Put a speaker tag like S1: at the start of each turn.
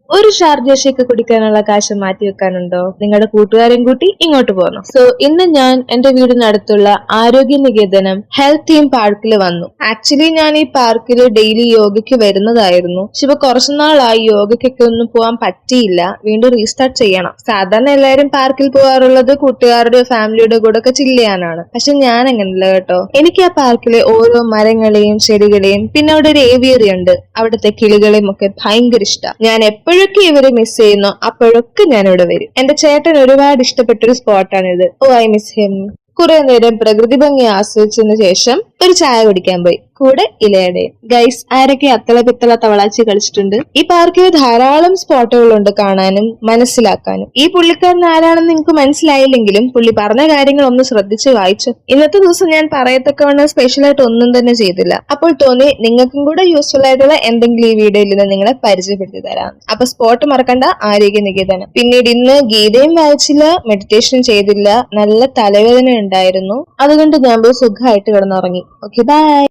S1: ഒരു Sharjah shake കുടിക്കാനുള്ള കാശ് മാറ്റി വെക്കാനുണ്ടോ? നിങ്ങളുടെ കൂട്ടുകാരും കൂട്ടി ഇങ്ങോട്ട് പോന്നു. സോ ഇന്ന് ഞാൻ എന്റെ വീടിനടുത്തുള്ള ആരോഗ്യ നികേതനം ഹെൽത്ത് തീം പാർക്കിൽ വന്നു. ആക്ച്വലി ഞാൻ ഈ പാർക്കിൽ ഡെയിലി യോഗയ്ക്ക് വരുന്നതായിരുന്നു. പക്ഷെ ഇപ്പൊ കുറച്ചുനാളായി യോഗയ്ക്കൊക്കെ ഒന്നും പോകാൻ പറ്റിയില്ല. വീണ്ടും റീസ്റ്റാർട്ട് ചെയ്യണം. സാധാരണ എല്ലാവരും പാർക്കിൽ പോകാറുള്ളത് കൂട്ടുകാരുടെ ഫാമിലിയുടെ കൂടെ ഒക്കെ ചില്ല് ചെയ്യാനാണ്. പക്ഷെ ഞാൻ അങ്ങനെയല്ല കേട്ടോ. എനിക്ക് ആ പാർക്കിലെ ഓരോ മരങ്ങളെയും ചെടികളെയും പിന്നെ അവിടെ ഒരു ഏവിയറി ഉണ്ട്, അവിടുത്തെ കിളികളെയും ഒക്കെ ഭയങ്കര ഇഷ്ടമാണ്. ഞാൻ എപ്പോഴൊക്കെ ഇവരെ മിസ് ചെയ്യുന്നോ അപ്പോഴൊക്കെ ഞാൻ ഇവിടെ വരും. എന്റെ ചേട്ടൻ ഒരുപാട് ഇഷ്ടപ്പെട്ടൊരു സ്പോട്ടാണിത്. ഓ ഐ മിസ് ഹിം. കുറെ നേരം പ്രകൃതി ഭംഗി ആസ്വദിച്ചതിന് ശേഷം ഒരു ചായ കുടിക്കാൻ പോയി, കൂടെ ഇലയുടെയും. ഗൈസ്, ആരൊക്കെ അത്തള പിത്തള തവളാച്ചി കളിച്ചിട്ടുണ്ട്? ഈ പാർക്കിൽ ധാരാളം സ്പോട്ടുകളുണ്ട് കാണാനും മനസ്സിലാക്കാനും. ഈ പുള്ളിക്കാരൻ ആരാണെന്ന് നിങ്ങൾക്ക് മനസ്സിലായില്ലെങ്കിലും പുള്ളി പറഞ്ഞ കാര്യങ്ങൾ ഒന്ന് ശ്രദ്ധിച്ച് വായിച്ചു. ഇന്നത്തെ ദിവസം ഞാൻ പറയത്തക്കവണ്ണം സ്പെഷ്യൽ ആയിട്ട് ഒന്നും തന്നെ ചെയ്തില്ല. അപ്പോൾ തോന്നി നിങ്ങൾക്കും കൂടെ യൂസ്ഫുൾ ആയിട്ടുള്ള എന്തെങ്കിലും ഈ വീഡിയോയിൽ നിന്ന് നിങ്ങളെ പരിചയപ്പെടുത്തി തരാം. അപ്പൊ സ്പോട്ട് മറക്കണ്ട, ആരോഗ്യ നികേതനം. പിന്നീട് ഇന്ന് ഗീതയും വായിച്ചില്ല, മെഡിറ്റേഷൻ ചെയ്തില്ല, നല്ല തലവേദന ഉണ്ടായിരുന്നു. അതുകൊണ്ട് ഞാൻ പോയി സുഖമായിട്ട് കിടന്നുറങ്ങി. Okay, by.